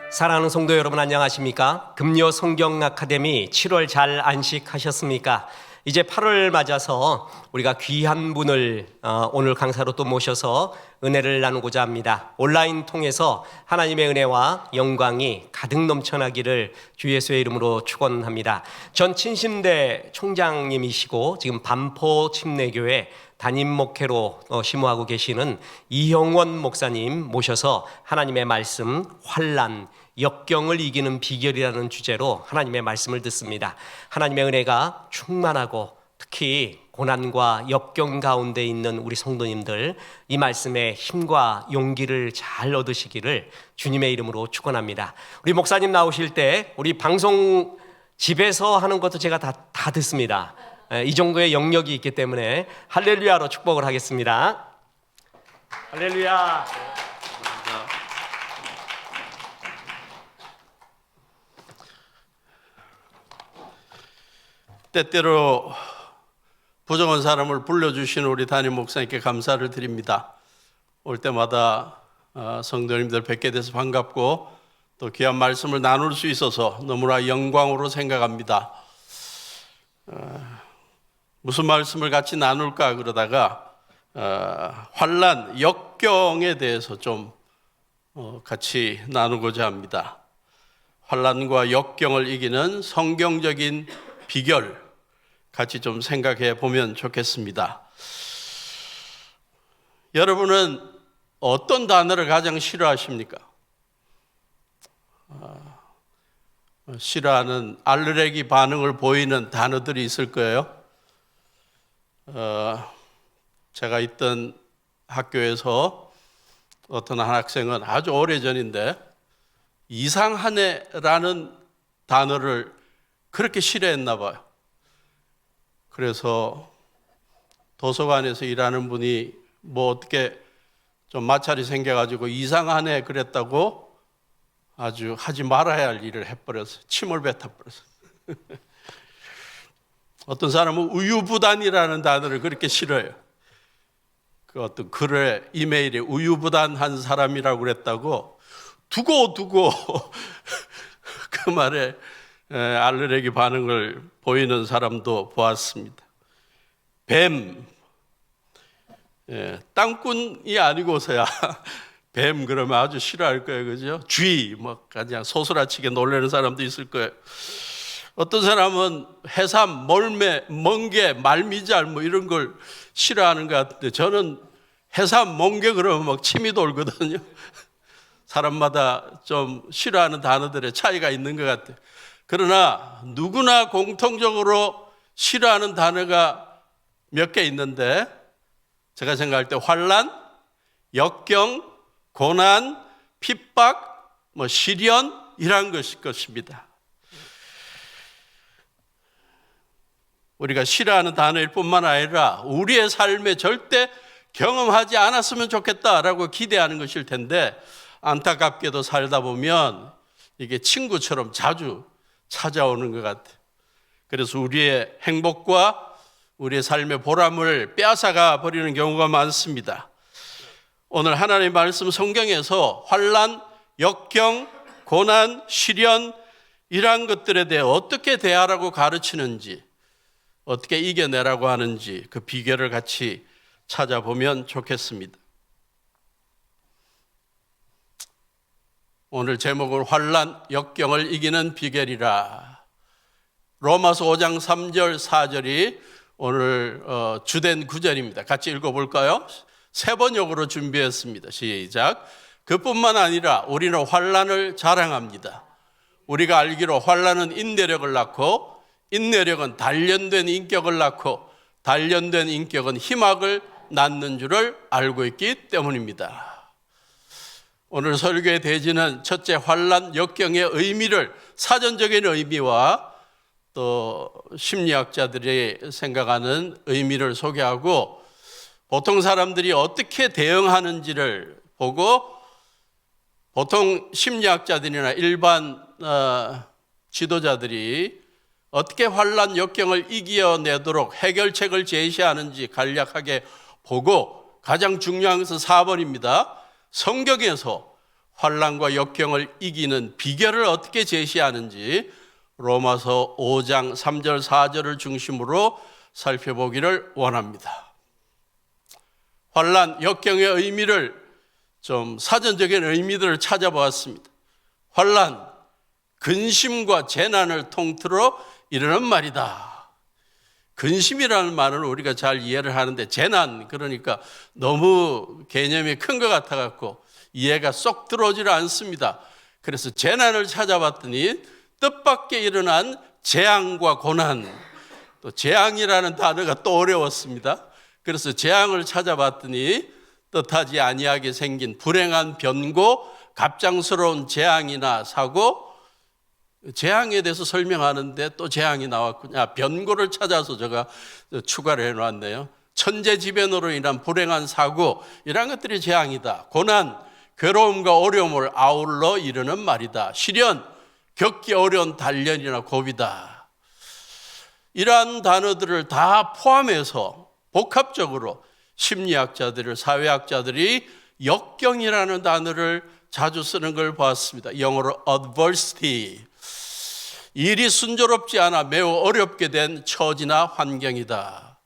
사랑하는 성도 여러분, 안녕하십니까? 금요 성경 아카데미 7월 잘 안식하셨습니까? 이제 8월 맞아서 우리가 귀한 분을 오늘 강사로 또 모셔서 은혜를 나누고자 합니다. 온라인 통해서 하나님의 은혜와 영광이 가득 넘쳐나기를 주 예수의 이름으로 축원합니다. 전 친신대 총장님이시고 지금 반포 침례교회 담임 목회로 심호하고 계시는 이형원 목사님 모셔서 하나님의 말씀, 환난, 역경을 이기는 비결이라는 주제로 하나님의 말씀을 듣습니다. 하나님의 은혜가 충만하고 특히 고난과 역경 가운데 있는 우리 성도님들, 이 말씀에 힘과 용기를 잘 얻으시기를 주님의 이름으로 축원합니다. 우리 목사님 나오실 때 우리 방송 집에서 하는 것도 제가 다 듣습니다. 이 정도의 영역이 있기 때문에 할렐루야로 축복을 하겠습니다. 할렐루야. 때때로 부정한 사람을 불러주시는 우리 담임 목사님께 감사를 드립니다. 올 때마다 성도님들 뵙게 돼서 반갑고 또 귀한 말씀을 나눌 수 있어서 너무나 영광으로 생각합니다. 무슨 말씀을 같이 나눌까 그러다가 환난, 역경에 대해서 좀 같이 나누고자 합니다. 환난과 역경을 이기는 성경적인 비결 같이 좀 생각해 보면 좋겠습니다. 여러분은 어떤 단어를 가장 싫어하십니까? 싫어하는 알레르기 반응을 보이는 단어들이 있을 거예요. 제가 있던 학교에서 어떤 한 학생은 아주 오래전인데 이상하네라는 단어를 그렇게 싫어했나 봐요. 그래서 도서관에서 일하는 분이 뭐 어떻게 좀 마찰이 생겨가지고 이상하네 그랬다고 아주 하지 말아야 할 일을 해버려서 침을 뱉어버렸어요. 어떤 사람은 우유부단이라는 단어를 그렇게 싫어해요. 그 어떤 글에 이메일에 우유부단한 사람이라고 그랬다고 두고 그 말에 알레르기 반응을 보이는 사람도 보았습니다. 뱀, 땅꾼이 아니고서야 뱀 그러면 아주 싫어할 거예요, 그죠? 쥐, 뭐 그냥 소스라치게 놀라는 사람도 있을 거예요. 어떤 사람은 해삼, 멀매, 멍게, 말미잘 뭐 이런 걸 싫어하는 것 같은데 저는 해삼, 멍게 그러면 막 침이 돌거든요. 사람마다 좀 싫어하는 단어들의 차이가 있는 것 같아요. 그러나 누구나 공통적으로 싫어하는 단어가 몇 개 있는데 제가 생각할 때 환난, 역경, 고난, 핍박, 시련 이란 것일 것입니다. 우리가 싫어하는 단어일 뿐만 아니라 우리의 삶에 절대 경험하지 않았으면 좋겠다라고 기대하는 것일 텐데 안타깝게도 살다 보면 이게 친구처럼 자주 찾아오는 것 같아요. 그래서 우리의 행복과 우리의 삶의 보람을 빼앗아가 버리는 경우가 많습니다. 오늘 하나님의 말씀 성경에서 환난, 역경, 고난, 시련 이러한 것들에 대해 어떻게 대하라고 가르치는지 어떻게 이겨내라고 하는지 그 비결을 같이 찾아보면 좋겠습니다. 오늘 제목은 환난, 역경을 이기는 비결이라. 로마서 5장 3절 4절이 오늘 주된 구절입니다. 같이 읽어볼까요? 세 번역으로 준비했습니다. 시작. 그뿐만 아니라 우리는 환난을 자랑합니다. 우리가 알기로 환난은 인내력을 낳고 인내력은 단련된 인격을 낳고 단련된 인격은 희망을 낳는 줄을 알고 있기 때문입니다. 오늘 설교의 대지는 첫째 환난, 역경의 의미를 사전적인 의미와 또 심리학자들이 생각하는 의미를 소개하고 보통 사람들이 어떻게 대응하는지를 보고 보통 심리학자들이나 일반 지도자들이 어떻게 환난, 역경을 이겨내도록 해결책을 제시하는지 간략하게 보고 가장 중요한 것은 4번입니다. 성경에서 환난과 역경을 이기는 비결을 어떻게 제시하는지 로마서 5장 3절 4절을 중심으로 살펴보기를 원합니다. 환난, 역경의 의미를 좀 사전적인 의미들을 찾아보았습니다. 환난, 근심과 재난을 통틀어 이르는 말이다. 근심이라는 말은 우리가 잘 이해를 하는데 재난, 그러니까 너무 개념이 큰 것 같아갖고 이해가 쏙 들어오질 않습니다. 그래서 재난을 찾아봤더니 뜻밖의 일어난 재앙과 고난, 또 재앙이라는 단어가 또 어려웠습니다. 그래서 재앙을 찾아봤더니 뜻하지 아니하게 생긴 불행한 변고, 갑작스러운 재앙이나 사고, 재앙에 대해서 설명하는데 또 재앙이 나왔군요. 변고를 찾아서 제가 추가를 해놓았네요. 천재지변으로 인한 불행한 사고, 이런 것들이 재앙이다. 고난, 괴로움과 어려움을 아울러 이르는 말이다. 시련, 겪기 어려운 단련이나 고비다. 이러한 단어들을 다 포함해서 복합적으로 심리학자들, 사회학자들이 역경이라는 단어를 자주 쓰는 걸 보았습니다. 영어로 adversity. 일이 순조롭지 않아 매우 어렵게 된 처지나 환경이다.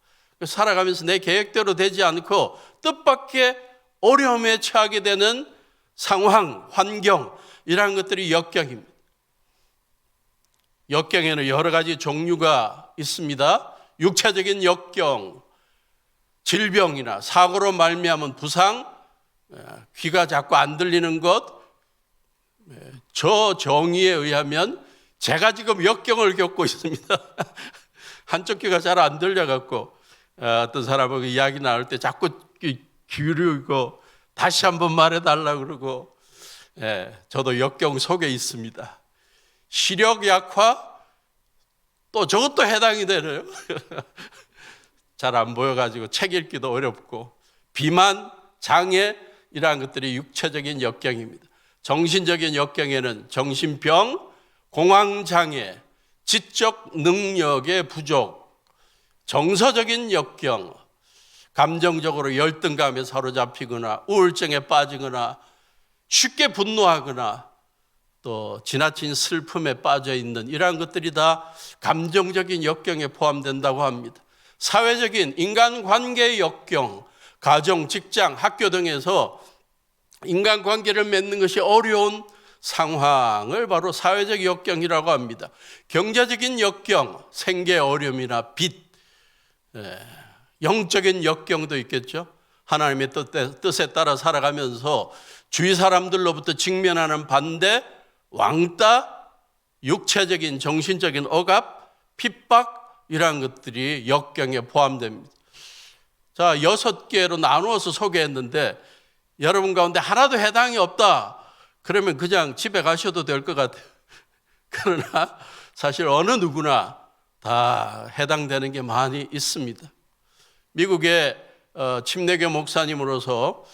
살아가면서 내 계획대로 되지 않고 뜻밖의 어려움에 처하게 되는 상황, 환경, 이러한 것들이 역경입니다. 역경에는 여러 가지 종류가 있습니다. 육체적인 역경, 질병이나 사고로 말미암은 부상, 귀가 자꾸 안 들리는 것, 저 정의에 의하면 제가 지금 역경을 겪고 있습니다. 한쪽 귀가 잘 안 들려갖고 어떤 사람하고 이야기 나눌 때 자꾸 기울이고 다시 한번 말해달라고 그러고, 저도 역경 속에 있습니다. 시력 약화, 또 저것도 해당이 되네요. 잘 안 보여가지고 책 읽기도 어렵고, 비만, 장애, 이러한 것들이 육체적인 역경입니다. 정신적인 역경에는 정신병, 공황장애, 지적 능력의 부족, 정서적인 역경, 감정적으로 열등감에 사로잡히거나 우울증에 빠지거나 쉽게 분노하거나 또 지나친 슬픔에 빠져 있는 이러한 것들이 다 감정적인 역경에 포함된다고 합니다. 사회적인 인간관계의 역경, 가정, 직장, 학교 등에서 인간관계를 맺는 것이 어려운 상황을 바로 사회적 역경이라고 합니다. 경제적인 역경, 생계 어려움이나 빚, 영적인 역경도 있겠죠. 하나님의 뜻에 따라 살아가면서 주위 사람들로부터 직면하는 반대, 왕따, 육체적인, 정신적인 억압, 핍박, 이러한 것들이 역경에 포함됩니다. 자, 6개로 나누어서 소개했는데 여러분 가운데 하나도 해당이 없다, 그러면 그냥 집에 가셔도 될 것 같아요. 그러나 사실 어느 누구나 다 해당되는 게 많이 있습니다. 미국의 침례교 목사님으로서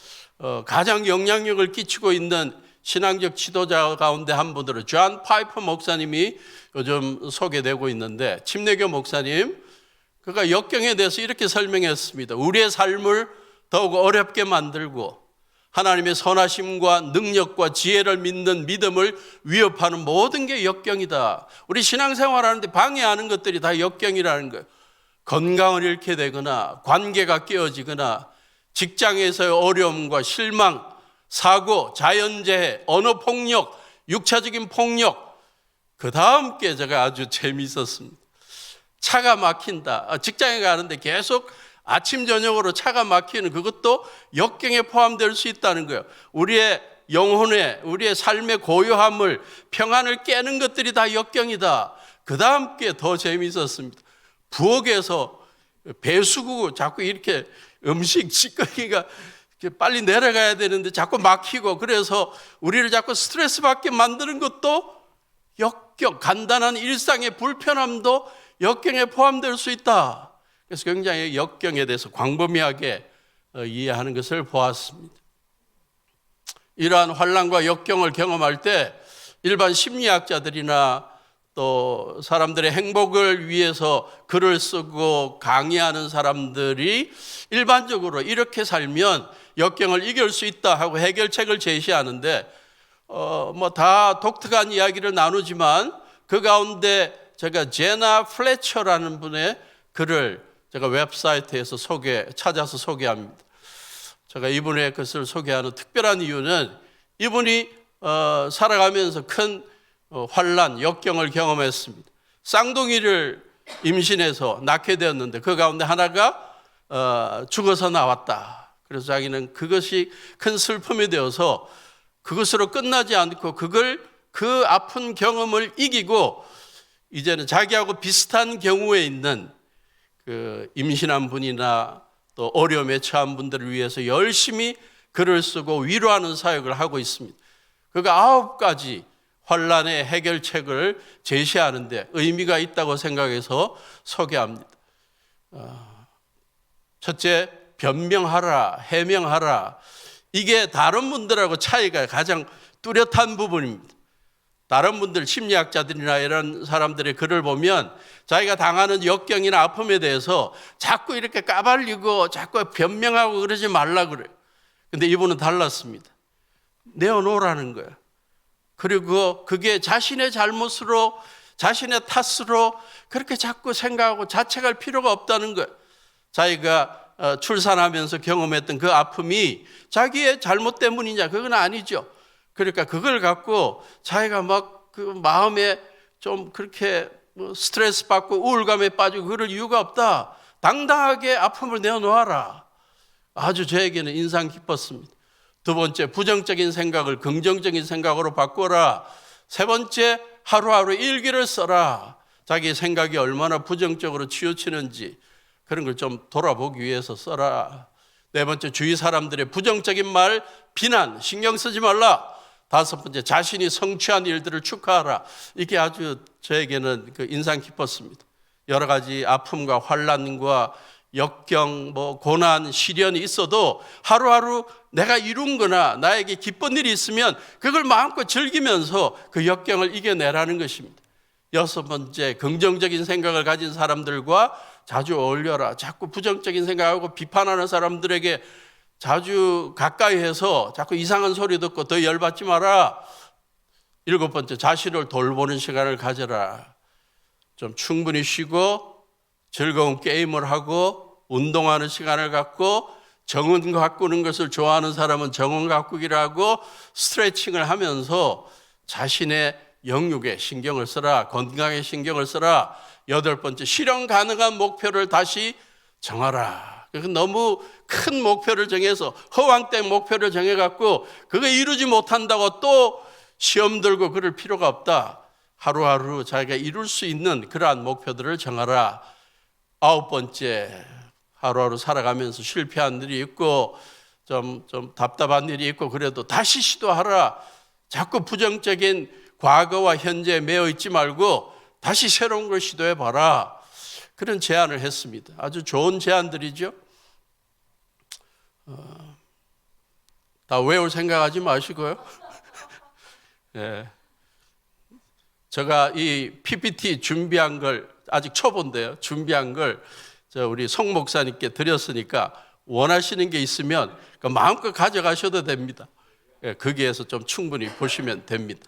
가장 영향력을 끼치고 있는 신앙적 지도자 가운데 한 분으로 존 파이퍼 목사님이 요즘 소개되고 있는데, 침례교 목사님, 그가 역경에 대해서 이렇게 설명했습니다. 우리의 삶을 더욱 어렵게 만들고 하나님의 선하심과 능력과 지혜를 믿는 믿음을 위협하는 모든 게 역경이다. 우리 신앙생활하는데 방해하는 것들이 다 역경이라는 거예요. 건강을 잃게 되거나 관계가 깨어지거나 직장에서의 어려움과 실망, 사고, 자연재해, 언어폭력, 육체적인 폭력. 그 다음 게 제가 아주 재미있었습니다. 차가 막힌다. 직장에 가는데 계속 아침 저녁으로 차가 막히는, 그것도 역경에 포함될 수 있다는 거예요. 우리의 영혼에, 우리의 삶의 고요함을, 평안을 깨는 것들이 다 역경이다. 그 다음 게 더 재미있었습니다. 부엌에서 배수구 자꾸 이렇게 음식 찌꺼기가 빨리 내려가야 되는데 자꾸 막히고, 그래서 우리를 자꾸 스트레스 받게 만드는 것도 역경, 간단한 일상의 불편함도 역경에 포함될 수 있다. 그래서 굉장히 역경에 대해서 광범위하게 이해하는 것을 보았습니다. 이러한 환난과 역경을 경험할 때 일반 심리학자들이나 또 사람들의 행복을 위해서 글을 쓰고 강의하는 사람들이 일반적으로 이렇게 살면 역경을 이길 수 있다 하고 해결책을 제시하는데, 뭐 다 독특한 이야기를 나누지만 그 가운데 제가 제나 플래처라는 분의 글을 제가 웹사이트에서 찾아서 소개합니다. 제가 이분의 것을 소개하는 특별한 이유는 이분이 살아가면서 큰 환난, 역경을 경험했습니다. 쌍둥이를 임신해서 낳게 되었는데 그 가운데 하나가 죽어서 나왔다. 그래서 자기는 그것이 큰 슬픔이 되어서 그것으로 끝나지 않고 그 아픈 경험을 이기고 이제는 자기하고 비슷한 경우에 있는 그 임신한 분이나 또 어려움에 처한 분들을 위해서 열심히 글을 쓰고 위로하는 사역을 하고 있습니다. 그가 9가지 환난의 해결책을 제시하는데 의미가 있다고 생각해서 소개합니다. 첫째, 변명하라, 해명하라. 이게 다른 분들하고 차이가 가장 뚜렷한 부분입니다. 다른 분들, 심리학자들이나 이런 사람들의 글을 보면 자기가 당하는 역경이나 아픔에 대해서 자꾸 이렇게 까발리고 자꾸 변명하고 그러지 말라 그래요. 근데 이분은 달랐습니다. 내어놓으라는 거예요. 그리고 그게 자신의 잘못으로, 자신의 탓으로 그렇게 자꾸 생각하고 자책할 필요가 없다는 거예요. 자기가 출산하면서 경험했던 그 아픔이 자기의 잘못 때문이냐? 그건 아니죠. 그러니까 그걸 갖고 자기가 막 그 마음에 좀 그렇게 스트레스 받고 우울감에 빠지고 그럴 이유가 없다. 당당하게 아픔을 내어놓아라. 아주 저에게는 인상 깊었습니다. 두 번째, 부정적인 생각을 긍정적인 생각으로 바꿔라. 세 번째, 하루하루 일기를 써라. 자기 생각이 얼마나 부정적으로 치우치는지 그런 걸 좀 돌아보기 위해서 써라. 네 번째, 주위 사람들의 부정적인 말, 비난, 신경 쓰지 말라. 다섯 번째, 자신이 성취한 일들을 축하하라. 이게 아주 저에게는 그 인상 깊었습니다. 여러 가지 아픔과 환난과 역경, 고난, 시련이 있어도 하루하루 내가 이룬 거나 나에게 기쁜 일이 있으면 그걸 마음껏 즐기면서 그 역경을 이겨내라는 것입니다. 여섯 번째, 긍정적인 생각을 가진 사람들과 자주 어울려라. 자꾸 부정적인 생각하고 비판하는 사람들에게 자주 가까이 해서 자꾸 이상한 소리 듣고 더 열받지 마라. 일곱 번째, 자신을 돌보는 시간을 가져라. 좀 충분히 쉬고 즐거운 게임을 하고 운동하는 시간을 갖고 정원 가꾸는 것을 좋아하는 사람은 정원 가꾸기를 하고 스트레칭을 하면서 자신의 영육에 신경을 써라. 건강에 신경을 써라. 여덟 번째, 실현 가능한 목표를 다시 정하라. 너무 큰 목표를 정해서 허황된 목표를 정해갖고 그거 이루지 못한다고 또 시험 들고 그럴 필요가 없다. 하루하루 자기가 이룰 수 있는 그러한 목표들을 정하라. 아홉 번째, 하루하루 살아가면서 실패한 일이 있고 좀 답답한 일이 있고 그래도 다시 시도하라. 자꾸 부정적인 과거와 현재에 매여 있지 말고 다시 새로운 걸 시도해 봐라. 그런 제안을 했습니다. 아주 좋은 제안들이죠. 다 외울 생각하지 마시고요. 네. 제가 이 PPT 준비한 걸 아직 초보인데요. 준비한 걸 우리 송 목사님께 드렸으니까 원하시는 게 있으면 마음껏 가져가셔도 됩니다. 거기에서 좀 충분히 보시면 됩니다.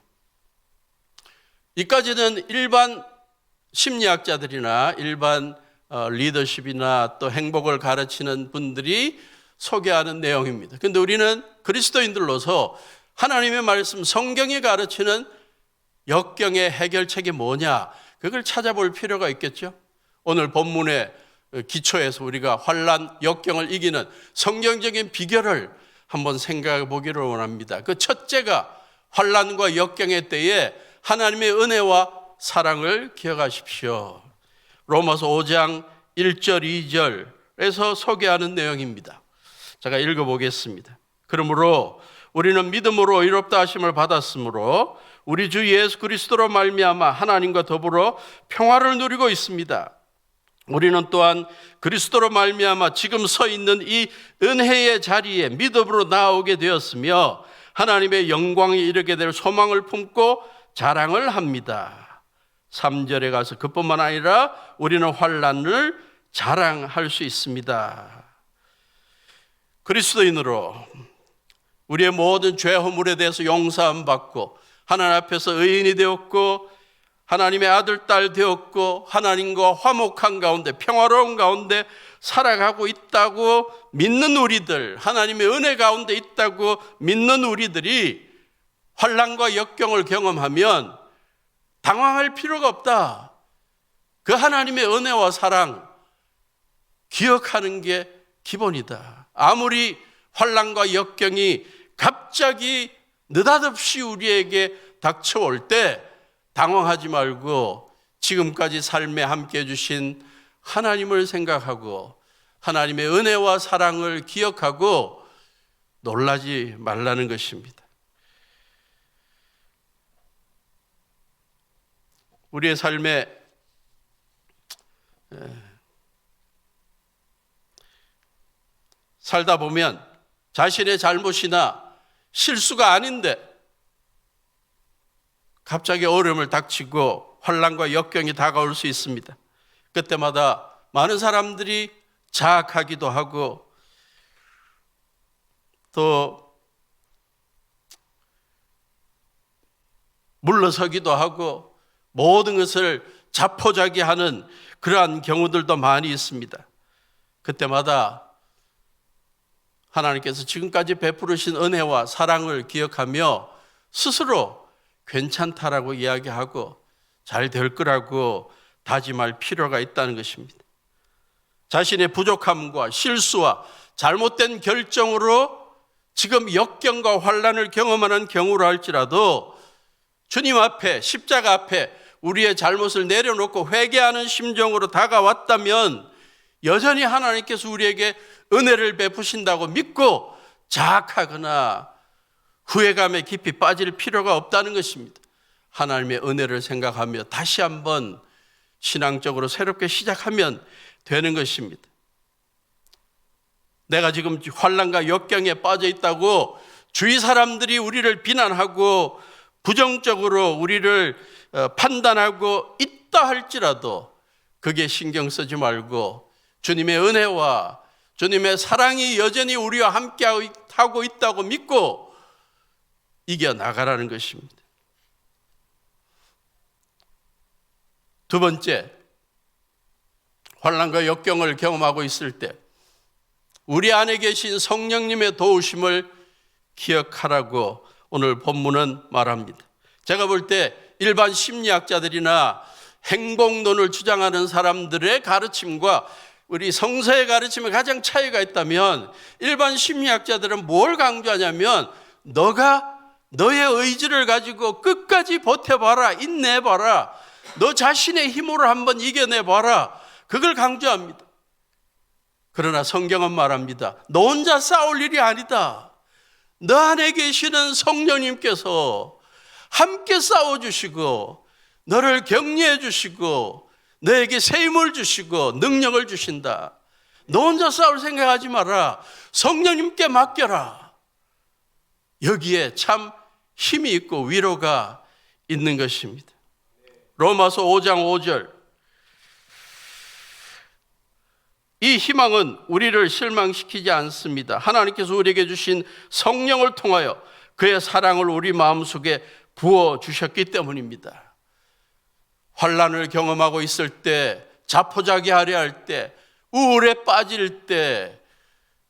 이까지는 일반 심리학자들이나 일반 리더십이나 또 행복을 가르치는 분들이 소개하는 내용입니다. 그런데 우리는 그리스도인들로서 하나님의 말씀, 성경이 가르치는 역경의 해결책이 뭐냐, 그걸 찾아볼 필요가 있겠죠. 오늘 본문의 기초에서 우리가 환난, 역경을 이기는 성경적인 비결을 한번 생각해 보기를 원합니다. 그 첫째가 환난과 역경의 때에 하나님의 은혜와 사랑을 기억하십시오. 로마서 5장 1절 2절에서 소개하는 내용입니다. 제가 읽어보겠습니다. 그러므로 우리는 믿음으로 의롭다 하심을 받았으므로 우리 주 예수 그리스도로 말미암아 하나님과 더불어 평화를 누리고 있습니다. 우리는 또한 그리스도로 말미암아 지금 서 있는 이 은혜의 자리에 믿음으로 나오게 되었으며 하나님의 영광에 이르게 될 소망을 품고 자랑을 합니다. 3절에 가서 그뿐만 아니라 우리는 환난을 자랑할 수 있습니다. 그리스도인으로 우리의 모든 죄 허물에 대해서 용서함 받고 하나님 앞에서 의인이 되었고 하나님의 아들, 딸 되었고 하나님과 화목한 가운데 평화로운 가운데 살아가고 있다고 믿는 우리들, 하나님의 은혜 가운데 있다고 믿는 우리들이 환난과 역경을 경험하면 당황할 필요가 없다. 그 하나님의 은혜와 사랑 기억하는 게 기본이다. 아무리 환난과 역경이 갑자기 느닷없이 우리에게 닥쳐올 때 당황하지 말고 지금까지 삶에 함께 해주신 하나님을 생각하고 하나님의 은혜와 사랑을 기억하고 놀라지 말라는 것입니다. 우리의 삶에 살다 보면 자신의 잘못이나 실수가 아닌데 갑자기 어려움을 닥치고 환난과 역경이 다가올 수 있습니다. 그때마다 많은 사람들이 자학하기도 하고 또 물러서기도 하고 모든 것을 자포자기하는 그러한 경우들도 많이 있습니다. 그때마다 하나님께서 지금까지 베푸르신 은혜와 사랑을 기억하며 스스로 괜찮다라고 이야기하고 잘 될 거라고 다짐할 필요가 있다는 것입니다. 자신의 부족함과 실수와 잘못된 결정으로 지금 역경과 환난을 경험하는 경우라 할지라도 주님 앞에 십자가 앞에 우리의 잘못을 내려놓고 회개하는 심정으로 다가왔다면 여전히 하나님께서 우리에게 은혜를 베푸신다고 믿고 자학하거나 후회감에 깊이 빠질 필요가 없다는 것입니다. 하나님의 은혜를 생각하며 다시 한번 신앙적으로 새롭게 시작하면 되는 것입니다. 내가 지금 환난과 역경에 빠져 있다고 주위 사람들이 우리를 비난하고 부정적으로 우리를 판단하고 있다 할지라도 그게 신경 쓰지 말고 주님의 은혜와 주님의 사랑이 여전히 우리와 함께하고 있다고 믿고 이겨나가라는 것입니다. 두 번째, 환난과 역경을 경험하고 있을 때 우리 안에 계신 성령님의 도우심을 기억하라고 오늘 본문은 말합니다. 제가 볼 때 일반 심리학자들이나 행복론을 주장하는 사람들의 가르침과 우리 성서의 가르침에 가장 차이가 있다면 일반 심리학자들은 뭘 강조하냐면 너가 너의 의지를 가지고 끝까지 버텨봐라, 인내해봐라, 너 자신의 힘으로 한번 이겨내봐라, 그걸 강조합니다. 그러나 성경은 말합니다. 너 혼자 싸울 일이 아니다. 너 안에 계시는 성령님께서 함께 싸워주시고 너를 격려해 주시고 너에게 새 힘을 주시고 능력을 주신다. 너 혼자 싸울 생각하지 마라. 성령님께 맡겨라. 여기에 참 힘이 있고 위로가 있는 것입니다. 로마서 5장 5절. 이 희망은 우리를 실망시키지 않습니다. 하나님께서 우리에게 주신 성령을 통하여 그의 사랑을 우리 마음속에 부어주셨기 때문입니다. 환난을 경험하고 있을 때, 자포자기하려 할 때, 우울에 빠질 때,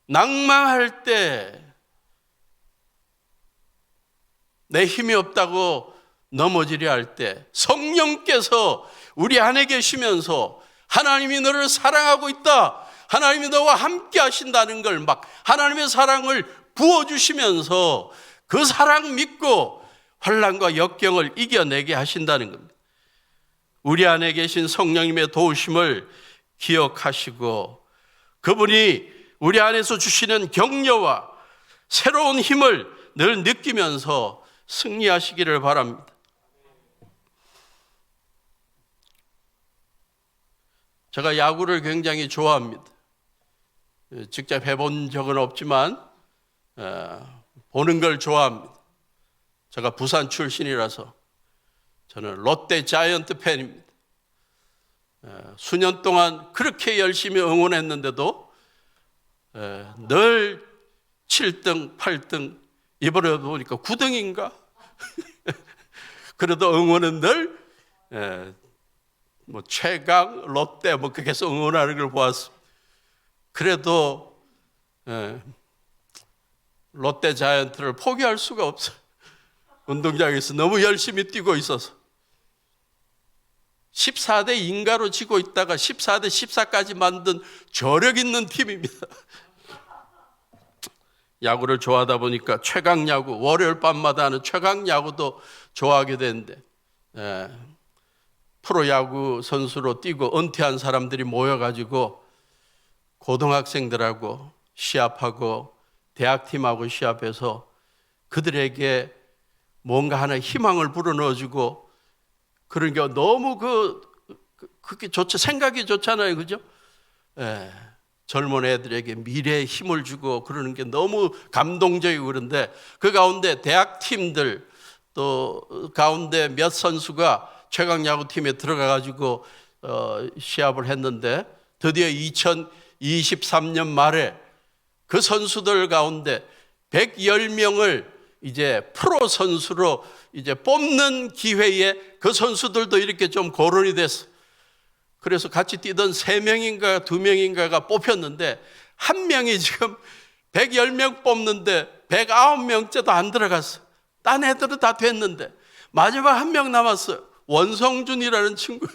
낭망할 때, 내 힘이 없다고 넘어지려 할 때 성령께서 우리 안에 계시면서 하나님이 너를 사랑하고 있다, 하나님이 너와 함께 하신다는 걸 막 하나님의 사랑을 부어주시면서 그 사랑 믿고 환난과 역경을 이겨내게 하신다는 겁니다. 우리 안에 계신 성령님의 도우심을 기억하시고 그분이 우리 안에서 주시는 격려와 새로운 힘을 늘 느끼면서 승리하시기를 바랍니다. 제가 야구를 굉장히 좋아합니다. 직접 해본 적은 없지만 보는 걸 좋아합니다. 제가 부산 출신이라서 저는 롯데 자이언트 팬입니다. 수년 동안 그렇게 열심히 응원했는데도 늘 7등, 8등 이번에 보니까 9등인가? 그래도 응원은 늘 뭐 최강, 롯데 뭐 그렇게 해서 응원하는 걸 보았습니다. 그래도 롯데 자이언트를 포기할 수가 없어요. 운동장에서 너무 열심히 뛰고 있어서 14대 2인가로 지고 있다가 14대 14까지 만든 저력 있는 팀입니다. 야구를 좋아하다 보니까 최강 야구, 월요일 밤마다 하는 최강 야구도 좋아하게 되는데 프로야구 선수로 뛰고 은퇴한 사람들이 모여가지고 고등학생들하고 시합하고 대학팀하고 시합해서 그들에게 뭔가 하나 희망을 불어넣어주고 그런 게 너무 그게 좋죠. 생각이 좋잖아요. 그죠? 젊은 애들에게 미래에 힘을 주고 그러는 게 너무 감동적이고 그런데 그 가운데 대학팀들 또 가운데 몇 선수가 최강야구팀에 들어가가지고 시합을 했는데 드디어 2023년 말에 그 선수들 가운데 110명을 이제 프로 선수로 이제 뽑는 기회에 그 선수들도 이렇게 좀 거론이 됐어. 그래서 같이 뛰던 3명인가 2명인가가 뽑혔는데 한 명이 지금 110명 뽑는데 109명째도 안 들어갔어. 딴 애들은 다 됐는데 마지막 한 명 남았어요. 원성준이라는 친구.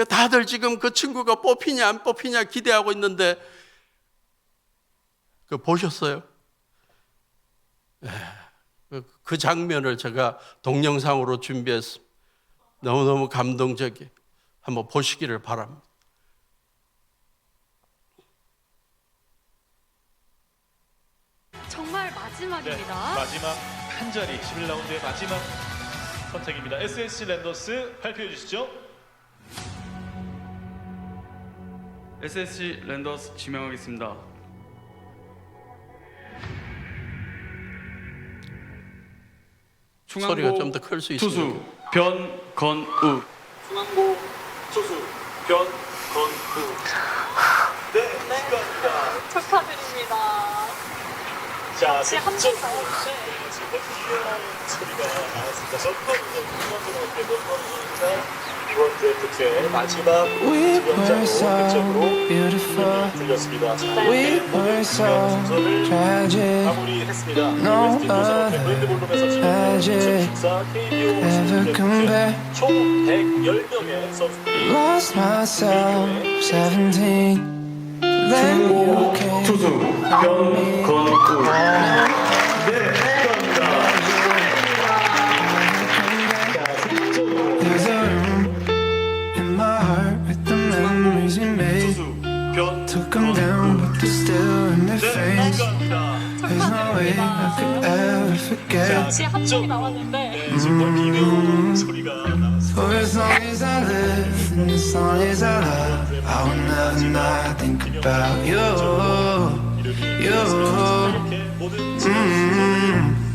다들 지금 그 친구가 뽑히냐 안 뽑히냐 기대하고 있는데 그 보셨어요? 그 장면을 제가 동영상으로 준비했습니다. 너무너무 감동적이에요. 한번 보시기를 바랍니다. 정말 마지막입니다. 네, 마지막 한 자리 11라운드의 마지막 선택입니다. SSG 랜더스 발표해 주시죠. SSG 랜더스 지명하겠습니다. 소리가 좀 더 클 수 있어요. 투수 변건우. 중앙고 투수 변건우. 네, 축하합니다. 축하드립니다. 자, 혹시 한분 나오는데 지금 기회한 소리가 나왔습니다. 전건 선수가 이번 드래프트의 마지막 지명자로 득점으로 들렸습니다. We were so tragic. 마무리했습니다. No 웨스틴 조선업체 브랜드볼룸에서 진행된 2014 KBO Never come back. 총 110명의 선수들이 Lost myself, 17. Then you came. 투수 변건우. There's a room in my heart with the memories we made. Took them down, but they're still in their face. There's no way I could ever forget. 혹시 한 분이 나왔는데 정말 기묘한 소리가 나왔습니다. For as long as I live and as long as I love, I will never not think about you.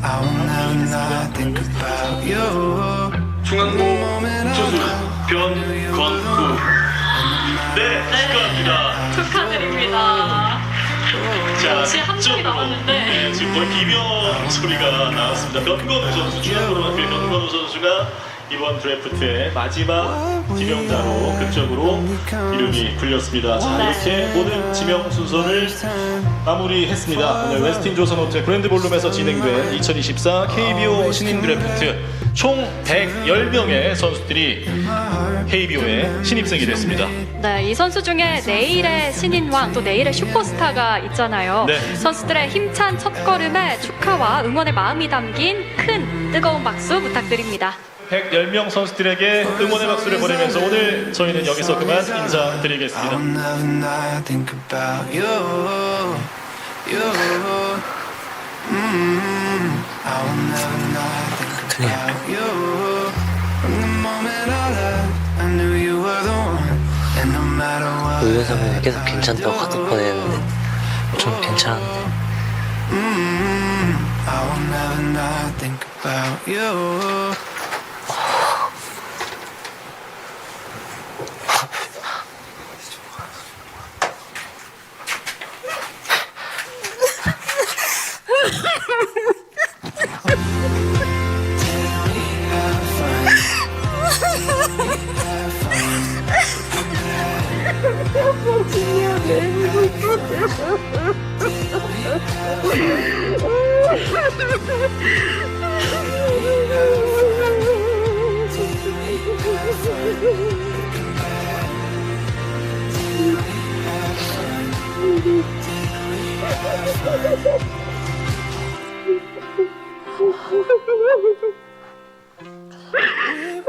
I will never not think about you. 중앙고 투수 변건우. 네, 축하합니다. 축하드립니다. 자, 혹시 한 분이 나왔는데 지금 거의 기묘한 소리가 나왔습니다. 변건우 선수, 중앙고등학교의 변건우 선수가 이번 드래프트의 마지막 지명자로 극적으로 이름이 불렸습니다. 자, 이렇게 모든 지명 순서를 마무리했습니다. 오늘 웨스틴 조선업체 그랜드볼룸에서 진행된 2024 KBO 신인 드래프트 총 110명의 선수들이 KBO에 신입생이 됐습니다. 네, 이 선수 중에 내일의 신인왕 또 내일의 슈퍼스타가 있잖아요. 네. 선수들의 힘찬 첫걸음에 축하와 응원의 마음이 담긴 큰 뜨거운 박수 부탁드립니다. 110명 선수들에게 응원의 박수를 보내면서 오늘 저희는 여기서 그만 I 인사드리겠습니다. will never not think about you. I will never not think about you. From the moment I left, I knew you were the one. And no matter what. 의외사면 계속 괜찮다고 카톡 보내는데 좀 괜찮은데 I will never not think about you.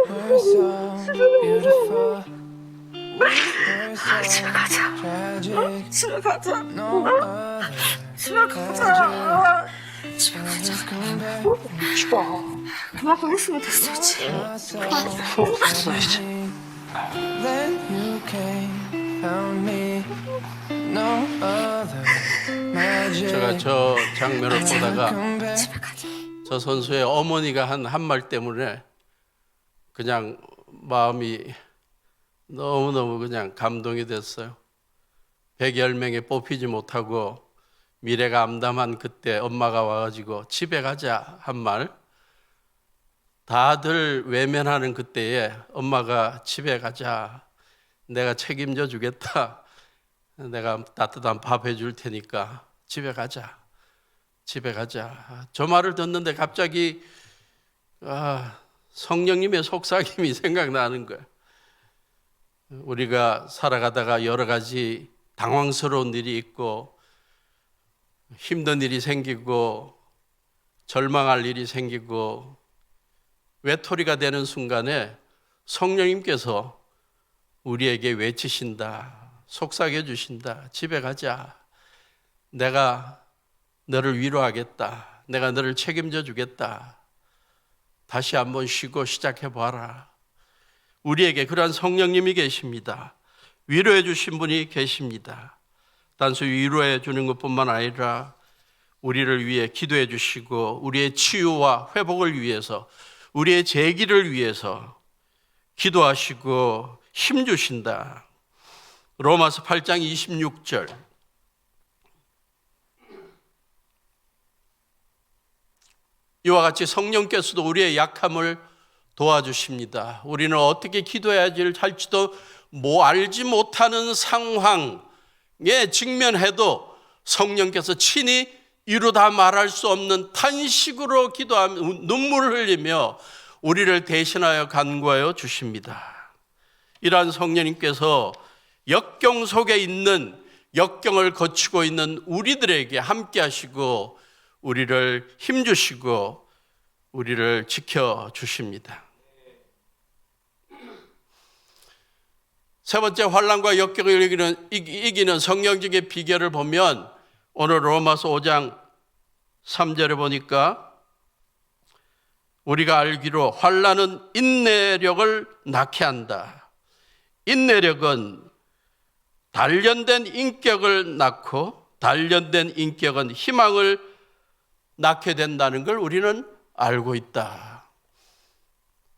We're so beautiful. We're so tragic. 집에 가자. No other 집에 가자. has come back. 그만큼 했으면 됐었지. Then you came, found me. No other magic. 제가 저 장면을 보다가 Come back. 집에 가자. 저 선수의 어머니가 한 말 때문에 그냥 마음이 너무너무 그냥 감동이 됐어요. 110명에 뽑히지 못하고 미래가 암담한 그때 엄마가 와가지고 집에 가자 한 말. 다들 외면하는 그때에 엄마가 집에 가자. 내가 책임져 주겠다. 내가 따뜻한 밥 해줄 테니까 집에 가자. 집에 가자. 저 말을 듣는데 갑자기 성령님의 속삭임이 생각나는 거예요. 우리가 살아가다가 여러 가지 당황스러운 일이 있고 힘든 일이 생기고 절망할 일이 생기고 외톨이가 되는 순간에 성령님께서 우리에게 외치신다. 속삭여 주신다. 집에 가자. 내가 너를 위로하겠다. 내가 너를 책임져 주겠다. 다시 한번 쉬고 시작해 봐라. 우리에게 그러한 성령님이 계십니다. 위로해 주신 분이 계십니다. 단순히 위로해 주는 것뿐만 아니라 우리를 위해 기도해 주시고 우리의 치유와 회복을 위해서 우리의 재기를 위해서 기도하시고 힘 주신다. 로마서 8장 26절. 이와 같이 성령께서도 우리의 약함을 도와주십니다. 우리는 어떻게 기도해야 할지도 알지 못하는 상황에 직면해도 성령께서 친히 이루다 말할 수 없는 탄식으로 기도하며 눈물을 흘리며 우리를 대신하여 간구하여 주십니다. 이러한 성령님께서 역경 속에 있는 역경을 거치고 있는 우리들에게 함께 하시고 우리를 힘주시고 우리를 지켜주십니다. 세 번째, 환난과 역경을 이기는 성경적인 비결을 보면 오늘 로마서 5장 3절에 보니까 우리가 알기로 환난은 인내력을 낳게 한다. 인내력은 단련된 인격을 낳고 단련된 인격은 희망을 낳게 된다는 걸 우리는 알고 있다.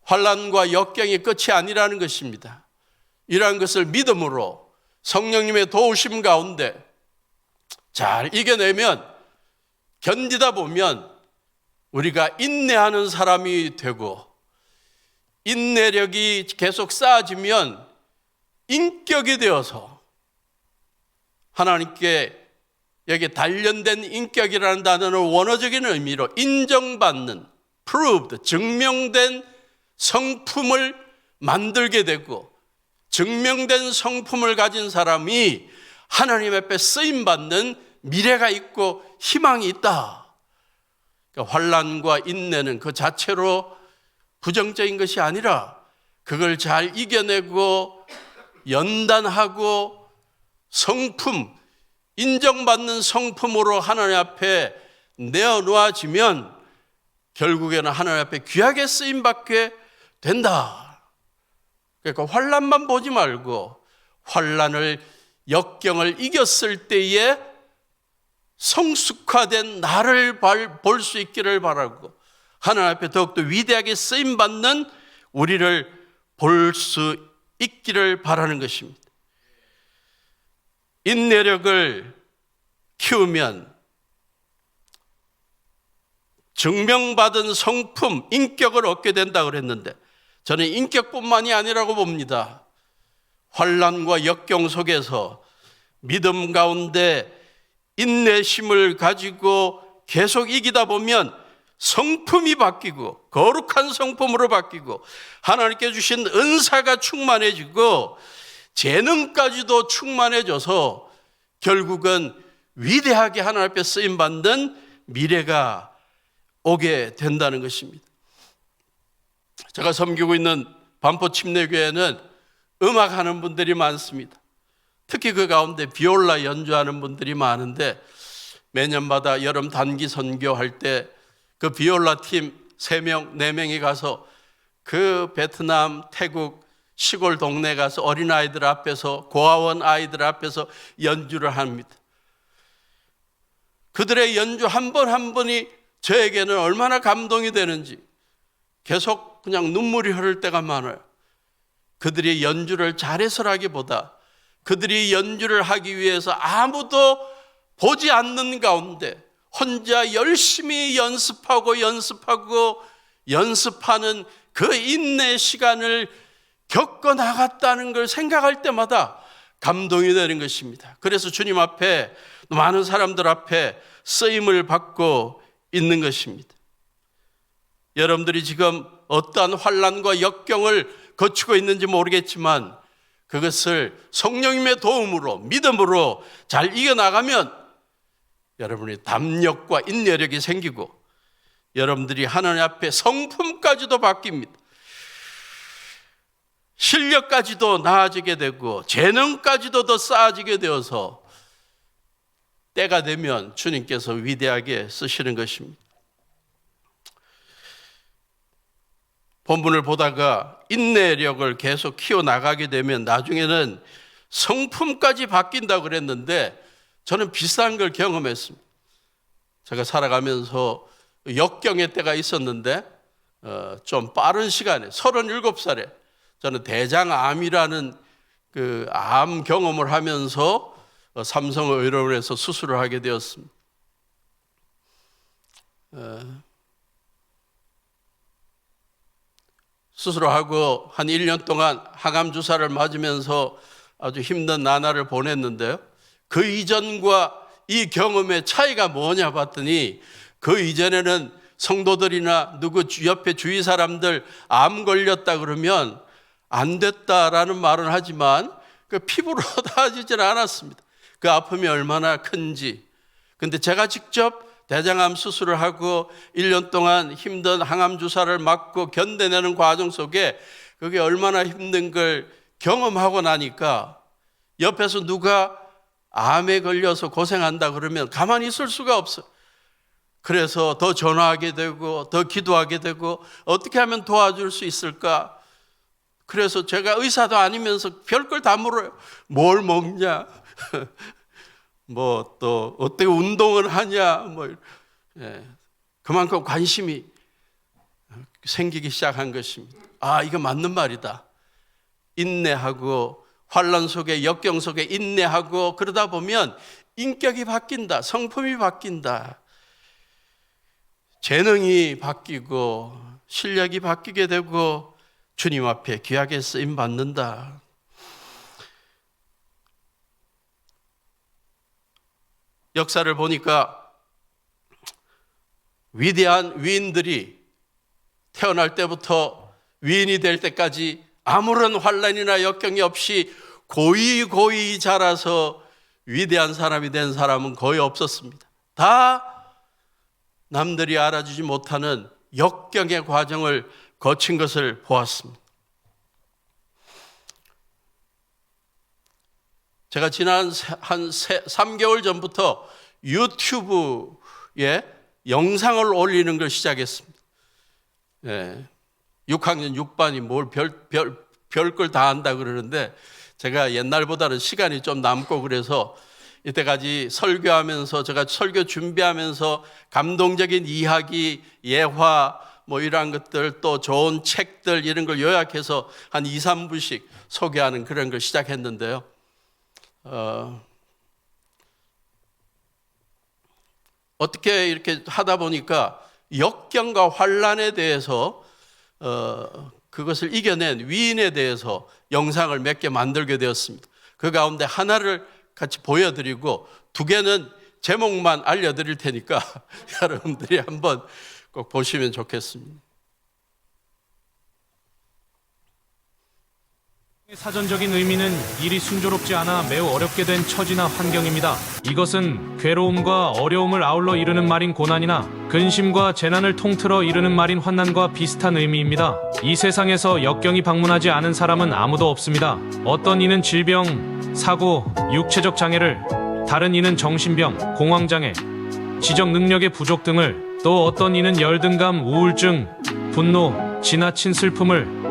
환난과 역경이 끝이 아니라는 것입니다. 이러한 것을 믿음으로 성령님의 도우심 가운데 잘 이겨내면 견디다 보면 우리가 인내하는 사람이 되고 인내력이 계속 쌓아지면 인격이 되어서 하나님께 여기 단련된 인격이라는 단어는 원어적인 의미로 인정받는, proved, 증명된 성품을 만들게 되고 증명된 성품을 가진 사람이 하나님 앞에 쓰임받는 미래가 있고 희망이 있다. 그러니까 환난과 인내는 그 자체로 부정적인 것이 아니라 그걸 잘 이겨내고 연단하고 성품, 인정받는 성품으로 하나님 앞에 내어놓아지면 결국에는 하나님 앞에 귀하게 쓰임받게 된다. 그러니까 환난만 보지 말고 환난을 역경을 이겼을 때에 성숙화된 나를 볼 수 있기를 바라고 하나님 앞에 더욱더 위대하게 쓰임받는 우리를 볼 수 있기를 바라는 것입니다. 인내력을 키우면 증명받은 성품, 인격을 얻게 된다고 그랬는데 저는 인격뿐만이 아니라고 봅니다. 환난과 역경 속에서 믿음 가운데 인내심을 가지고 계속 이기다 보면 성품이 바뀌고 거룩한 성품으로 바뀌고 하나님께 주신 은사가 충만해지고 재능까지도 충만해져서 결국은 위대하게 하나님 앞에 쓰임받는 미래가 오게 된다는 것입니다. 제가 섬기고 있는 반포 침례교회는 음악하는 분들이 많습니다. 특히 그 가운데 비올라 연주하는 분들이 많은데 매년마다 여름 단기 선교할 때 그 비올라 팀 3명, 4명이 가서 그 베트남, 태국 시골 동네 가서 어린아이들 앞에서 고아원 아이들 앞에서 연주를 합니다. 그들의 연주 한 번 한 번이 저에게는 얼마나 감동이 되는지 계속 그냥 눈물이 흐를 때가 많아요. 그들이 연주를 잘해서라기보다 그들이 연주를 하기 위해서 아무도 보지 않는 가운데 혼자 열심히 연습하는 그 인내 시간을 겪어 나갔다는 걸 생각할 때마다 감동이 되는 것입니다. 그래서 주님 앞에 많은 사람들 앞에 쓰임을 받고 있는 것입니다. 여러분들이 지금 어떠한 환난과 역경을 거치고 있는지 모르겠지만 그것을 성령님의 도움으로 믿음으로 잘 이겨나가면 여러분의 담력과 인내력이 생기고 여러분들이 하나님 앞에 성품까지도 바뀝니다. 실력까지도 나아지게 되고 재능까지도 더 쌓아지게 되어서 때가 되면 주님께서 위대하게 쓰시는 것입니다. 본문을 보다가 인내력을 계속 키워나가게 되면 나중에는 성품까지 바뀐다고 그랬는데 저는 비슷한 걸 경험했습니다. 제가 살아가면서 역경의 때가 있었는데 좀 빠른 시간에 37살에 저는 대장암이라는 그 암 경험을 하면서 삼성의료원에서 수술을 하게 되었습니다. 수술을 하고 한 1년 동안 항암 주사를 맞으면서 아주 힘든 나날을 보냈는데요. 그 이전과 이 경험의 차이가 뭐냐 봤더니 그 이전에는 성도들이나 누구 옆에 주위 사람들 암 걸렸다 그러면 안 됐다라는 말은 하지만 그 피부로 닿아지질 않았습니다. 그 아픔이 얼마나 큰지. 근데 제가 직접 대장암 수술을 하고 1년 동안 힘든 항암 주사를 맞고 견뎌내는 과정 속에 그게 얼마나 힘든 걸 경험하고 나니까 옆에서 누가 암에 걸려서 고생한다 그러면 가만히 있을 수가 없어요. 그래서 더 전화하게 되고 더 기도하게 되고 어떻게 하면 도와줄 수 있을까? 그래서 제가 의사도 아니면서 별걸 다 물어요. 뭘 먹냐? 뭐 또 어떻게 운동을 하냐? 그만큼 관심이 생기기 시작한 것입니다. 아, 이거 맞는 말이다. 인내하고 환난 속에 역경 속에 인내하고 그러다 보면 인격이 바뀐다. 성품이 바뀐다. 재능이 바뀌고 실력이 바뀌게 되고 주님 앞에 귀하게 쓰임 받는다. 역사를 보니까 위대한 위인들이 태어날 때부터 위인이 될 때까지 아무런 환난이나 역경이 없이 고이 자라서 위대한 사람이 된 사람은 거의 없었습니다. 다 남들이 알아주지 못하는 역경의 과정을 거친 것을 보았습니다. 제가 지난 한 3개월 전부터 유튜브에 영상을 올리는 걸 시작했습니다. 6학년 6반이 뭘 별걸 다 한다 그러는데 제가 옛날보다는 시간이 좀 남고 그래서 이때까지 설교하면서 제가 설교 준비하면서 감동적인 이야기, 예화 뭐 이러한 것들 또 좋은 책들 이런 걸 요약해서 한 2, 3부씩 소개하는 그런 걸 시작했는데요. 어떻게 이렇게 하다 보니까 역경과 환난에 대해서 그것을 이겨낸 위인에 대해서 영상을 몇 개 만들게 되었습니다. 그 가운데 하나를 같이 보여드리고 2개는 제목만 알려드릴 테니까 여러분들이 한번 꼭 보시면 좋겠습니다. 사전적인 의미는 일이 순조롭지 않아 매우 어렵게 된 처지나 환경입니다. 이것은 괴로움과 어려움을 아울러 이루는 말인 고난이나 근심과 재난을 통틀어 이루는 말인 환난과 비슷한 의미입니다. 이 세상에서 역경이 방문하지 않은 사람은 아무도 없습니다. 어떤 이는 질병, 사고, 육체적 장애를, 다른 이는 정신병, 공황장애, 지적 능력의 부족 등을, 또 어떤 이는 열등감, 우울증, 분노, 지나친 슬픔을,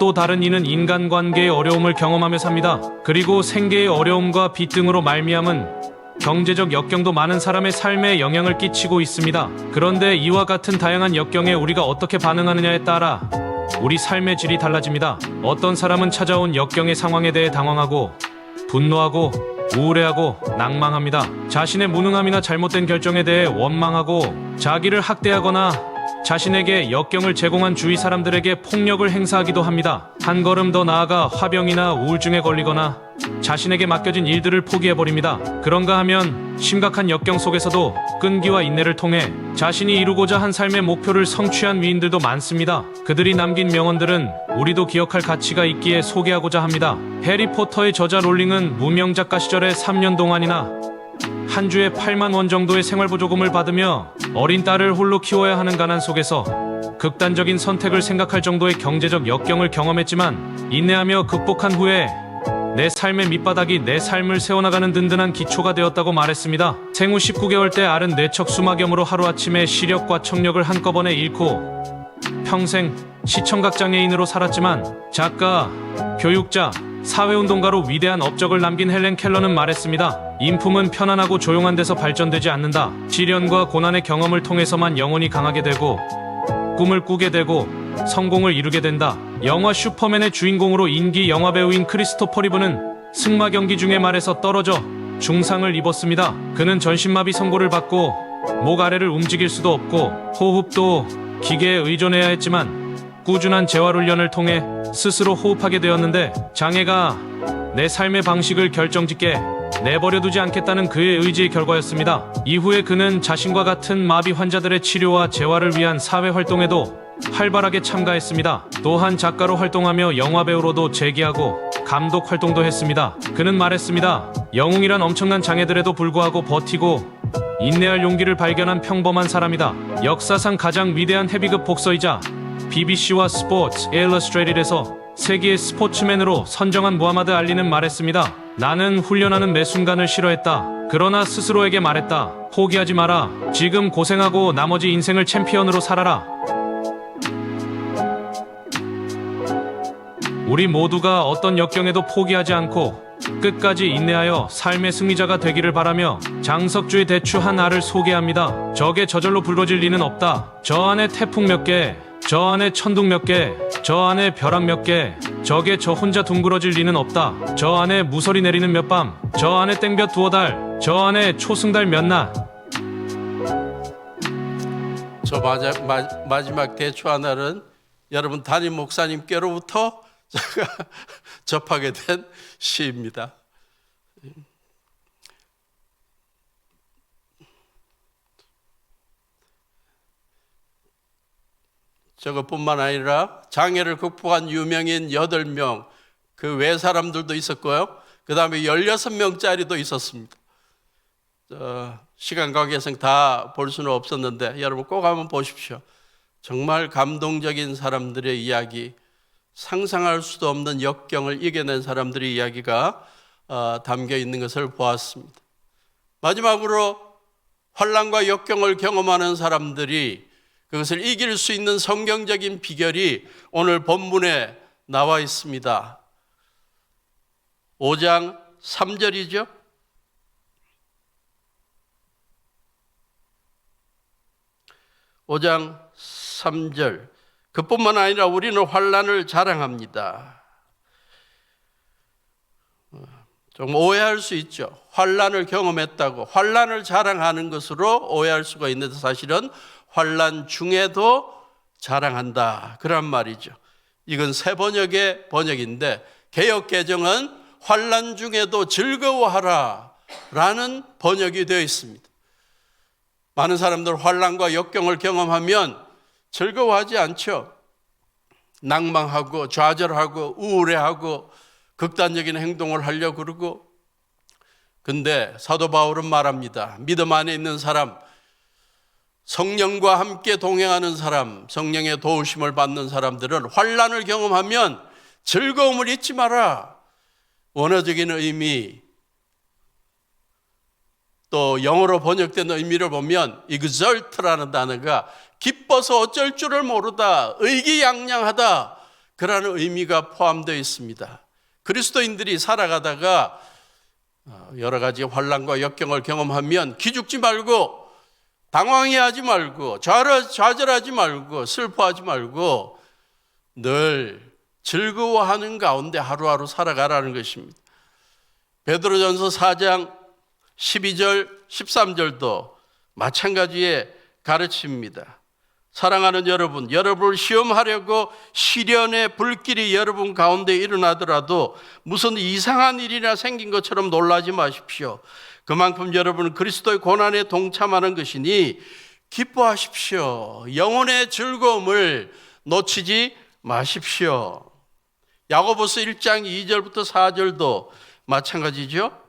또 다른 이는 인간관계의 어려움을 경험하며 삽니다. 그리고 생계의 어려움과 빚 등으로 말미암은 경제적 역경도 많은 사람의 삶에 영향을 끼치고 있습니다. 그런데 이와 같은 다양한 역경에 우리가 어떻게 반응하느냐에 따라 우리 삶의 질이 달라집니다. 어떤 사람은 찾아온 역경의 상황에 대해 당황하고 분노하고 우울해하고 낭망합니다. 자신의 무능함이나 잘못된 결정에 대해 원망하고 자기를 학대하거나 자신에게 역경을 제공한 주위 사람들에게 폭력을 행사하기도 합니다. 한 걸음 더 나아가 화병이나 우울증에 걸리거나 자신에게 맡겨진 일들을 포기해버립니다. 그런가 하면 심각한 역경 속에서도 끈기와 인내를 통해 자신이 이루고자 한 삶의 목표를 성취한 위인들도 많습니다. 그들이 남긴 명언들은 우리도 기억할 가치가 있기에 소개하고자 합니다. 해리포터의 저자 롤링은 무명 작가 시절에 3년 동안이나 한 주에 8만 원 정도의 생활보조금을 받으며 어린 딸을 홀로 키워야 하는 가난 속에서 극단적인 선택을 생각할 정도의 경제적 역경을 경험했지만 인내하며 극복한 후에 내 삶의 밑바닥이 내 삶을 세워나가는 든든한 기초가 되었다고 말했습니다. 생후 19개월 때 앓은 뇌척 수막염으로 하루아침에 시력과 청력을 한꺼번에 잃고 평생 시청각 장애인으로 살았지만 작가, 교육자, 사회운동가로 위대한 업적을 남긴 헬렌 켈러는 말했습니다. 인품은 편안하고 조용한 데서 발전되지 않는다. 시련과 고난의 경험을 통해서만 영혼이 강하게 되고 꿈을 꾸게 되고 성공을 이루게 된다. 영화 슈퍼맨의 주인공으로 인기 영화배우인 크리스토퍼 리브는 승마 경기 중에 말에서 떨어져 중상을 입었습니다. 그는 전신마비 선고를 받고 목 아래를 움직일 수도 없고 호흡도 기계에 의존해야 했지만 꾸준한 재활훈련을 통해 스스로 호흡하게 되었는데 장애가 내 삶의 방식을 결정짓게 내버려두지 않겠다는 그의 의지의 결과였습니다. 이후에 그는 자신과 같은 마비 환자들의 치료와 재활을 위한 사회활동에도 활발하게 참가했습니다. 또한 작가로 활동하며 영화배우로도 재기하고 감독 활동도 했습니다. 그는 말했습니다. 영웅이란 엄청난 장애들에도 불구하고 버티고 인내할 용기를 발견한 평범한 사람이다. 역사상 가장 위대한 헤비급 복서이자 BBC와 스포츠 일러스트레이트에서 세계의 스포츠맨으로 선정한 무하마드 알리는 말했습니다. 나는 훈련하는 매 순간을 싫어했다. 그러나 스스로에게 말했다. 포기하지 마라. 지금 고생하고 나머지 인생을 챔피언으로 살아라. 우리 모두가 어떤 역경에도 포기하지 않고 끝까지 인내하여 삶의 승리자가 되기를 바라며 장석주의 대추 한 알을 소개합니다. 적에 저절로 불거질 리는 없다. 저 안에 태풍 몇 개, 저 안에 천둥 몇 개, 저 안에 벼락 몇 개, 적에 저 혼자 둥그러질 리는 없다. 저 안에 무서리 내리는 몇 밤, 저 안에 땡볕 두어 달, 저 안에 초승달 몇 낮. 저 마지막 대추 하나는 여러분 담임 목사님께로부터 제가 접하게 된 시입니다. 저것뿐만 아니라 장애를 극복한 유명인 8명, 그 외 사람들도 있었고요. 그 다음에 16명짜리도 있었습니다. 시간 관계상 다 볼 수는 없었는데 여러분 꼭 한번 보십시오. 정말 감동적인 사람들의 이야기, 상상할 수도 없는 역경을 이겨낸 사람들의 이야기가 담겨 있는 것을 보았습니다. 마지막으로 환난과 역경을 경험하는 사람들이 그것을 이길 수 있는 성경적인 비결이 오늘 본문에 나와 있습니다. 5장 3절이죠. (5장 3절) 그뿐만 아니라 우리는 환난을 자랑합니다. 좀 오해할 수 있죠. 환난을 경험했다고 환난을 자랑하는 것으로 오해할 수가 있는데 사실은 환난 중에도 자랑한다 그런 말이죠. 이건 새 번역의 번역인데 개역 개정은 환난 중에도 즐거워하라 라는 번역이 되어 있습니다. 많은 사람들 환난과 역경을 경험하면 즐거워하지 않죠. 낭망하고 좌절하고 우울해하고 극단적인 행동을 하려고 그러고. 근데 사도 바울은 말합니다. 믿음 안에 있는 사람, 성령과 함께 동행하는 사람, 성령의 도우심을 받는 사람들은 환난을 경험하면 즐거움을 잊지 마라. 원어적인 의미, 또 영어로 번역된 의미를 보면 exult라는 단어가 기뻐서 어쩔 줄을 모르다, 의기양양하다, 그라는 의미가 포함되어 있습니다. 그리스도인들이 살아가다가 여러 가지 환난과 역경을 경험하면 기죽지 말고, 당황해하지 말고, 좌절하지 말고, 슬퍼하지 말고 늘 즐거워하는 가운데 하루하루 살아가라는 것입니다. 베드로전서 4장 12절 13절도 마찬가지의 가르침입니다. 사랑하는 여러분, 여러분을 시험하려고 시련의 불길이 여러분 가운데 일어나더라도 무슨 이상한 일이나 생긴 것처럼 놀라지 마십시오. 그만큼 여러분은 그리스도의 고난에 동참하는 것이니 기뻐하십시오. 영혼의 즐거움을 놓치지 마십시오. 야고보서 1장 2절부터 4절도 마찬가지죠.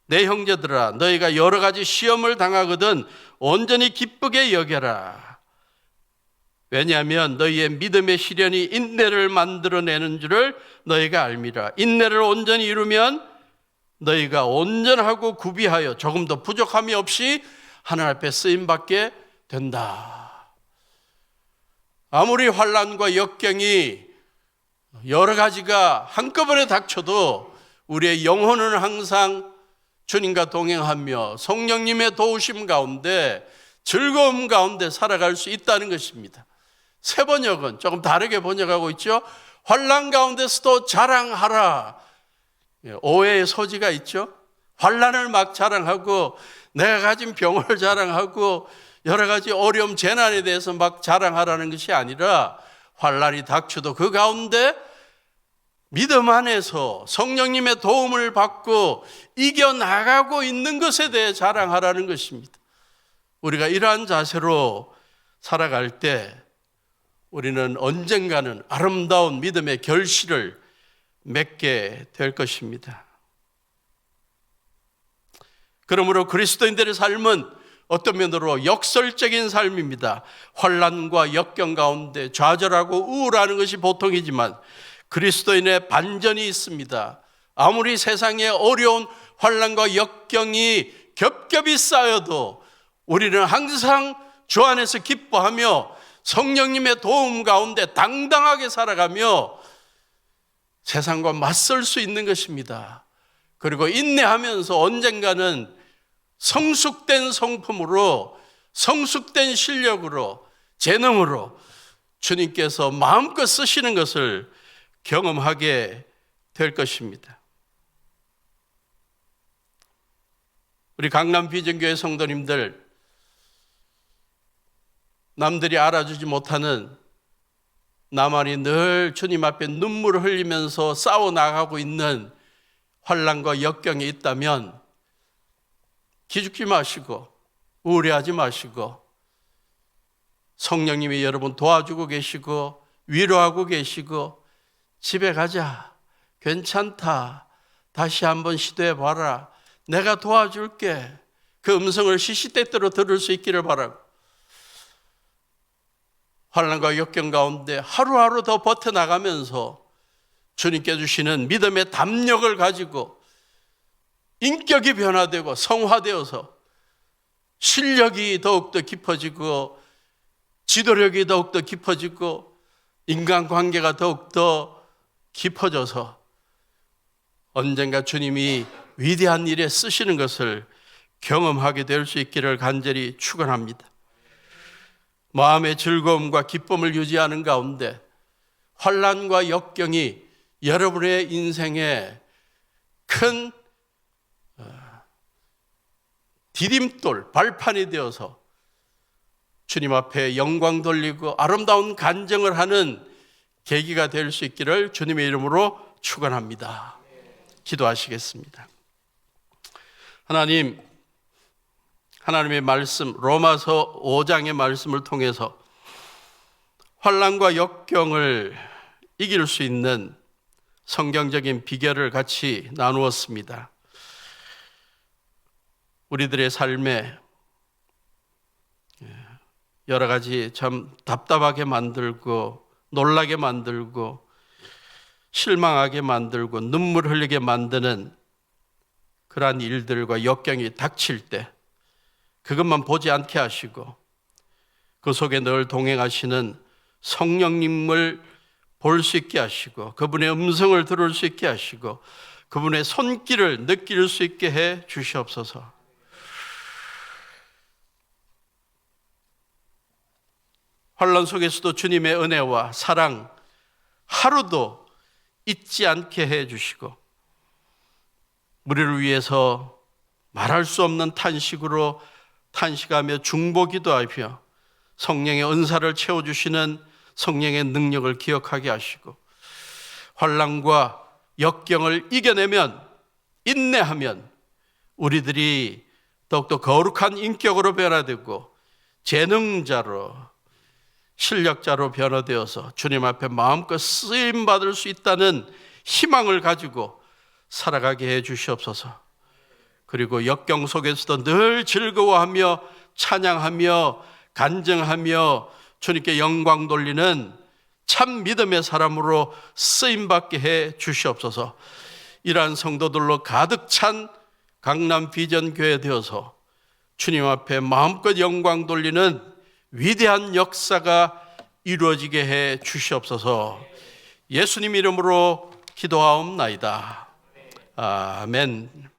내 형제들아, 너희가 여러 가지 시험을 당하거든 온전히 기쁘게 여겨라. 왜냐하면 너희의 믿음의 시련이 인내를 만들어내는 줄을 너희가 알미라. 인내를 온전히 이루면 너희가 온전하고 구비하여 조금도 부족함이 없이 하나님 앞에 쓰임받게 된다. 아무리 환난과 역경이 여러 가지가 한꺼번에 닥쳐도 우리의 영혼은 항상 주님과 동행하며 성령님의 도우심 가운데 즐거움 가운데 살아갈 수 있다는 것입니다. 새 번역은 조금 다르게 번역하고 있죠. 환난 가운데서도 자랑하라. 오해의 소지가 있죠. 환난을 막 자랑하고 내가 가진 병을 자랑하고 여러 가지 어려움 재난에 대해서 막 자랑하라는 것이 아니라 환난이 닥쳐도 그 가운데 믿음 안에서 성령님의 도움을 받고 이겨나가고 있는 것에 대해 자랑하라는 것입니다. 우리가 이러한 자세로 살아갈 때 우리는 언젠가는 아름다운 믿음의 결실을 맺게 될 것입니다. 그러므로 그리스도인들의 삶은 어떤 면으로 역설적인 삶입니다. 환난과 역경 가운데 좌절하고 우울하는 것이 보통이지만 그리스도인의 반전이 있습니다. 아무리 세상에 어려운 환난과 역경이 겹겹이 쌓여도 우리는 항상 주 안에서 기뻐하며 성령님의 도움 가운데 당당하게 살아가며 세상과 맞설 수 있는 것입니다. 그리고 인내하면서 언젠가는 성숙된 성품으로, 성숙된 실력으로, 재능으로 주님께서 마음껏 쓰시는 것을 경험하게 될 것입니다. 우리 강남 비전교회 성도님들, 남들이 알아주지 못하는 나만이 늘 주님 앞에 눈물을 흘리면서 싸워나가고 있는 환난과 역경이 있다면 기죽지 마시고 우울해하지 마시고 성령님이 여러분 도와주고 계시고 위로하고 계시고 집에 가자, 괜찮다, 다시 한번 시도해봐라, 내가 도와줄게, 그 음성을 시시때때로 들을 수 있기를 바라고 환난과 역경 가운데 하루하루 더 버텨나가면서 주님께 주시는 믿음의 담력을 가지고 인격이 변화되고 성화되어서 실력이 더욱더 깊어지고 지도력이 더욱더 깊어지고 인간관계가 더욱더 깊어져서 언젠가 주님이 위대한 일에 쓰시는 것을 경험하게 될 수 있기를 간절히 축원합니다. 마음의 즐거움과 기쁨을 유지하는 가운데 환난과 역경이 여러분의 인생에 큰 디딤돌, 발판이 되어서 주님 앞에 영광 돌리고 아름다운 간증을 하는 계기가 될 수 있기를 주님의 이름으로 축원합니다. 기도하시겠습니다. 하나님, 하나님의 말씀 로마서 5장의 말씀을 통해서 환난과 역경을 이길 수 있는 성경적인 비결을 같이 나누었습니다. 우리들의 삶에 여러 가지 참 답답하게 만들고 놀라게 만들고 실망하게 만들고 눈물 흘리게 만드는 그러한 일들과 역경이 닥칠 때 그것만 보지 않게 하시고 그 속에 늘 동행하시는 성령님을 볼 수 있게 하시고 그분의 음성을 들을 수 있게 하시고 그분의 손길을 느낄 수 있게 해 주시옵소서. 환난 속에서도 주님의 은혜와 사랑 하루도 잊지 않게 해 주시고 우리를 위해서 말할 수 없는 탄식으로 탄식하며 중보기도 하며 성령의 은사를 채워주시는 성령의 능력을 기억하게 하시고 환난과 역경을 이겨내면 인내하면 우리들이 더욱더 거룩한 인격으로 변화되고 재능자로 실력자로 변화되어서 주님 앞에 마음껏 쓰임받을 수 있다는 희망을 가지고 살아가게 해 주시옵소서. 그리고 역경 속에서도 늘 즐거워하며 찬양하며 간증하며 주님께 영광 돌리는 참 믿음의 사람으로 쓰임받게 해 주시옵소서. 이러한 성도들로 가득 찬 강남 비전교회 되어서 주님 앞에 마음껏 영광 돌리는 위대한 역사가 이루어지게 해 주시옵소서. 예수님 이름으로 기도하옵나이다. 아멘.